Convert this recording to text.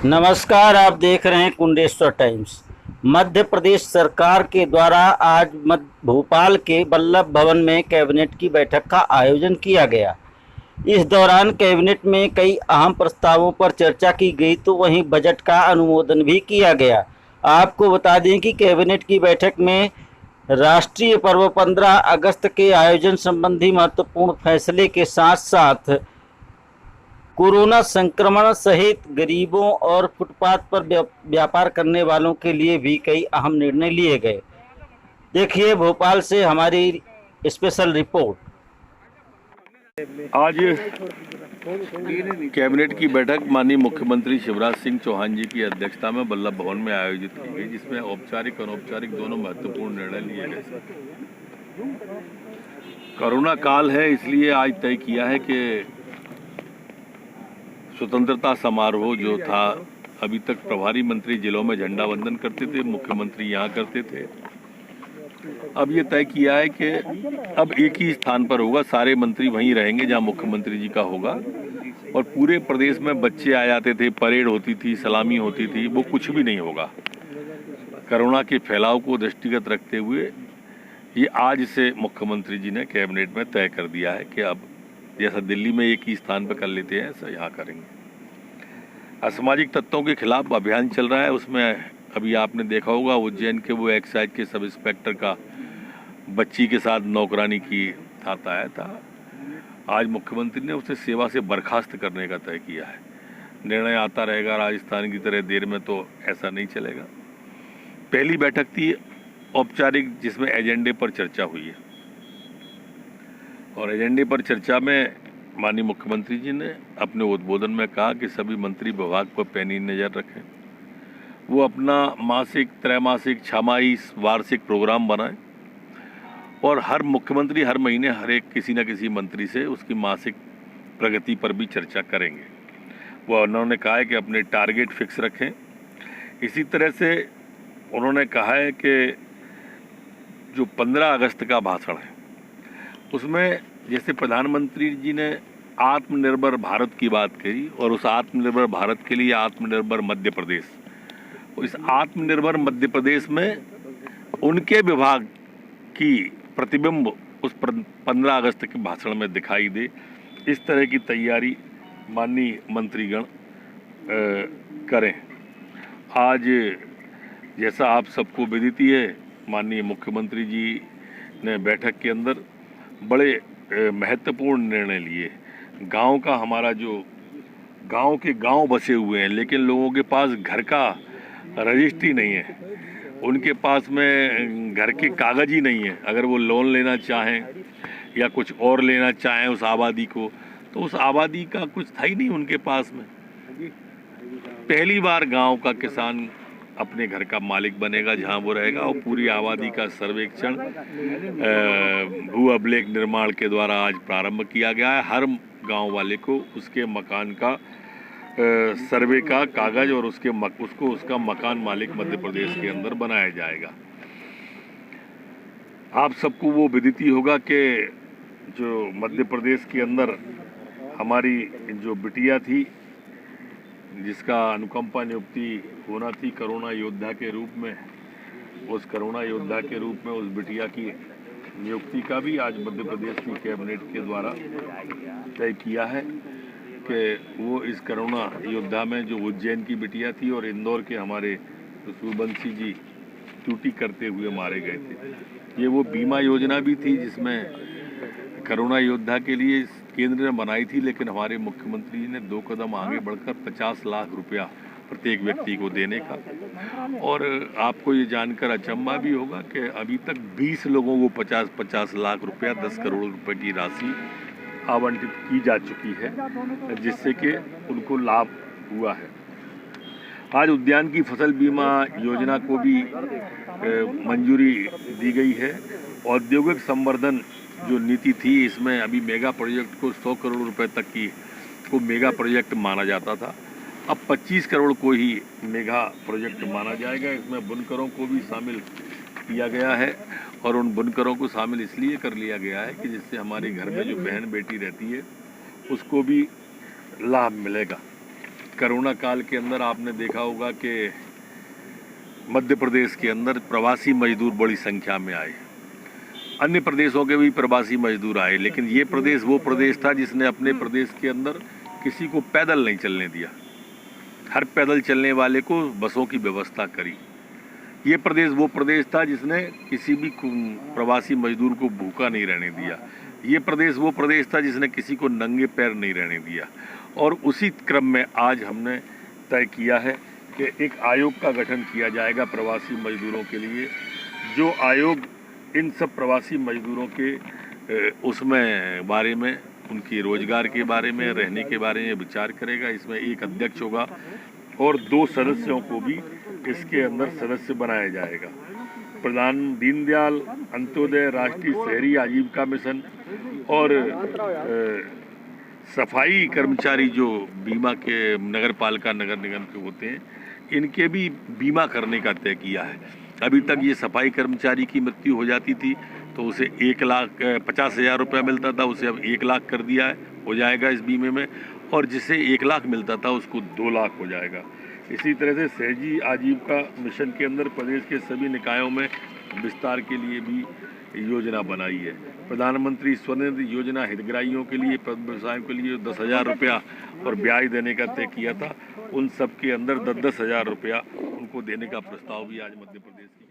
नमस्कार, आप देख रहे हैं कुंडेश्वर टाइम्स। मध्य प्रदेश सरकार के द्वारा आज भोपाल के वल्लभ भवन में कैबिनेट की बैठक का आयोजन किया गया। इस दौरान कैबिनेट में कई अहम प्रस्तावों पर चर्चा की गई, तो वहीं बजट का अनुमोदन भी किया गया। आपको बता दें कि कैबिनेट की बैठक में राष्ट्रीय पर्व 15 अगस्त के आयोजन संबंधी महत्वपूर्ण फैसले के साथ साथ कोरोना संक्रमण सहित गरीबों और फुटपाथ पर व्यापार करने वालों के लिए भी कई अहम निर्णय लिए गए। देखिए भोपाल से हमारी स्पेशल रिपोर्ट। आज कैबिनेट की बैठक माननीय मुख्यमंत्री शिवराज सिंह चौहान जी की अध्यक्षता में वल्लभ भवन में आयोजित की गई, जिसमें औपचारिक और अनौपचारिक दोनों महत्वपूर्ण निर्णय लिए गए। कोरोना काल है, इसलिए आज तय किया है कि स्वतंत्रता समारोह जो था, अभी तक प्रभारी मंत्री जिलों में झंडा वंदन करते थे, मुख्यमंत्री यहाँ करते थे। अब ये तय किया है कि अब एक ही स्थान पर होगा, सारे मंत्री वहीं रहेंगे जहाँ मुख्यमंत्री जी का होगा। और पूरे प्रदेश में बच्चे आ जाते थे, परेड होती थी, सलामी होती थी, वो कुछ भी नहीं होगा। कोरोना के फैलाव को दृष्टिगत रखते हुए ये आज से मुख्यमंत्री जी ने कैबिनेट में तय कर दिया है कि अब जैसा दिल्ली में एक ही स्थान पर कर लेते हैं, ऐसा यहाँ करेंगे। असामाजिक तत्वों के खिलाफ अभियान चल रहा है, उसमें अभी आपने देखा होगा उज्जैन के वो एक्साइज के सब इंस्पेक्टर का बच्ची के साथ नौकरानी की हाथ आया था। आज मुख्यमंत्री ने उसे सेवा से बर्खास्त करने का तय किया है। निर्णय आता रहेगा, राजस्थान की तरह देर में तो ऐसा नहीं चलेगा। पहली बैठक थी औपचारिक, जिसमें एजेंडे पर चर्चा हुई है, और एजेंडे पर चर्चा में माननीय मुख्यमंत्री जी ने अपने उद्बोधन में कहा कि सभी मंत्री विभाग पर पैनी नज़र रखें, वो अपना मासिक, त्रैमासिक, छमाही, वार्षिक प्रोग्राम बनाएं, और हर मुख्यमंत्री हर महीने हर एक किसी न किसी मंत्री से उसकी मासिक प्रगति पर भी चर्चा करेंगे। वो उन्होंने कहा है कि अपने टारगेट फिक्स रखें। इसी तरह से उन्होंने कहा है कि जो 15 अगस्त का भाषण है, उसमें जैसे प्रधानमंत्री जी ने आत्मनिर्भर भारत की बात कही, और उस आत्मनिर्भर भारत के लिए आत्मनिर्भर मध्य प्रदेश, इस आत्मनिर्भर मध्य प्रदेश में उनके विभाग की प्रतिबिंब उस 15 अगस्त के भाषण में दिखाई दे, इस तरह की तैयारी माननीय मंत्रीगण करें। आज जैसा आप सबको विदित ही है, माननीय मुख्यमंत्री जी ने बैठक के अंदर बड़े महत्वपूर्ण निर्णय लिए। गांव का हमारा जो गांव के गांव बसे हुए हैं, लेकिन लोगों के पास घर का रजिस्ट्री नहीं है, उनके पास में घर के कागज ही नहीं है। अगर वो लोन लेना चाहें या कुछ और लेना चाहें उस आबादी को, तो उस आबादी का कुछ था ही नहीं उनके पास में। पहली बार गांव का किसान अपने घर का मालिक बनेगा जहां वो रहेगा, और पूरी आबादी का सर्वेक्षण भू अभिलेख निर्माण के द्वारा आज प्रारंभ किया गया है। हर गांव वाले को उसके मकान का सर्वे का कागज और उसका मकान मालिक मध्य प्रदेश के अंदर बनाया जाएगा। आप सबको वो विदित ही होगा कि जो मध्य प्रदेश के अंदर हमारी जो बिटिया थी, जिसका अनुकंपा नियुक्ति होना थी कोरोना योद्धा के रूप में, उस कोरोना योद्धा के रूप में उस बिटिया की नियुक्ति का भी आज मध्य प्रदेश की कैबिनेट के द्वारा तय किया है कि वो इस कोरोना योद्धा में जो उज्जैन की बिटिया थी और इंदौर के हमारे सूर्यवंशी जी ड्यूटी करते हुए मारे गए थे, ये वो बीमा योजना भी थी जिसमें कोरोना योद्धा के लिए केंद्र ने बनाई थी, लेकिन हमारे मुख्यमंत्री जी ने 2 कदम आगे बढ़कर 50 लाख रुपया प्रत्येक व्यक्ति को देने का। और आपको ये जानकर अचंभा भी होगा कि अभी तक 20 लोगों को 50-50 लाख रुपया, 10 करोड़ रुपए की राशि आवंटित की जा चुकी है, जिससे कि उनको लाभ हुआ है। आज उद्यान की फसल बीमा योजना को भी मंजूरी दी गई है। औद्योगिक संवर्धन जो नीति थी, इसमें अभी मेगा प्रोजेक्ट को 100 करोड़ रुपए तक की को मेगा प्रोजेक्ट माना जाता था, अब 25 करोड़ को ही मेगा प्रोजेक्ट माना जाएगा। इसमें बुनकरों को भी शामिल किया गया है, और उन बुनकरों को शामिल इसलिए कर लिया गया है कि जिससे हमारे घर में जो बहन बेटी रहती है उसको भी लाभ मिलेगा। कोरोना काल के अंदर आपने देखा होगा कि मध्य प्रदेश के अंदर प्रवासी मजदूर बड़ी संख्या में आए। अन्य प्रदेशों के भी प्रवासी मजदूर आए, लेकिन ये प्रदेश वो प्रदेश था जिसने अपने प्रदेश के अंदर किसी को पैदल नहीं चलने दिया। हर पैदल चलने वाले को बसों की व्यवस्था करी। ये प्रदेश वो प्रदेश था जिसने किसी भी प्रवासी मजदूर को भूखा नहीं रहने दिया। ये प्रदेश वो प्रदेश था जिसने किसी को नंगे पैर नहीं रहने दिया। और उसी क्रम में आज हमने तय किया है कि एक आयोग का गठन किया जाएगा प्रवासी मजदूरों के लिए, जो आयोग इन सब प्रवासी मजदूरों के उसमें बारे में, उनके रोजगार के बारे में, रहने के बारे में विचार करेगा। इसमें एक अध्यक्ष होगा और 2 सदस्यों को भी इसके अंदर सदस्य बनाया जाएगा। प्रधान दीनदयाल अंत्योदय राष्ट्रीय शहरी आजीविका मिशन और सफाई कर्मचारी जो बीमा के नगर पालिका नगर निगम के होते हैं, इनके भी बीमा करने का तय किया है। अभी तक ये सफाई कर्मचारी की मृत्यु हो जाती थी तो उसे 1,50,000 रुपया मिलता था, उसे अब 1 लाख कर दिया है, हो जाएगा इस बीमे में। और जिसे 1 लाख मिलता था उसको 2 लाख हो जाएगा। इसी तरह से सहजी आजीविका मिशन के अंदर प्रदेश के सभी निकायों में विस्तार के लिए भी योजना बनाई है। प्रधानमंत्री स्वनिधि योजना हितग्राहियों के लिए, व्यवसायों के लिए 10,000 रुपया और ब्याज देने का तय किया था। उन सब के अंदर 10,000 रुपया उनको देने का प्रस्ताव भी आज मध्य प्रदेश की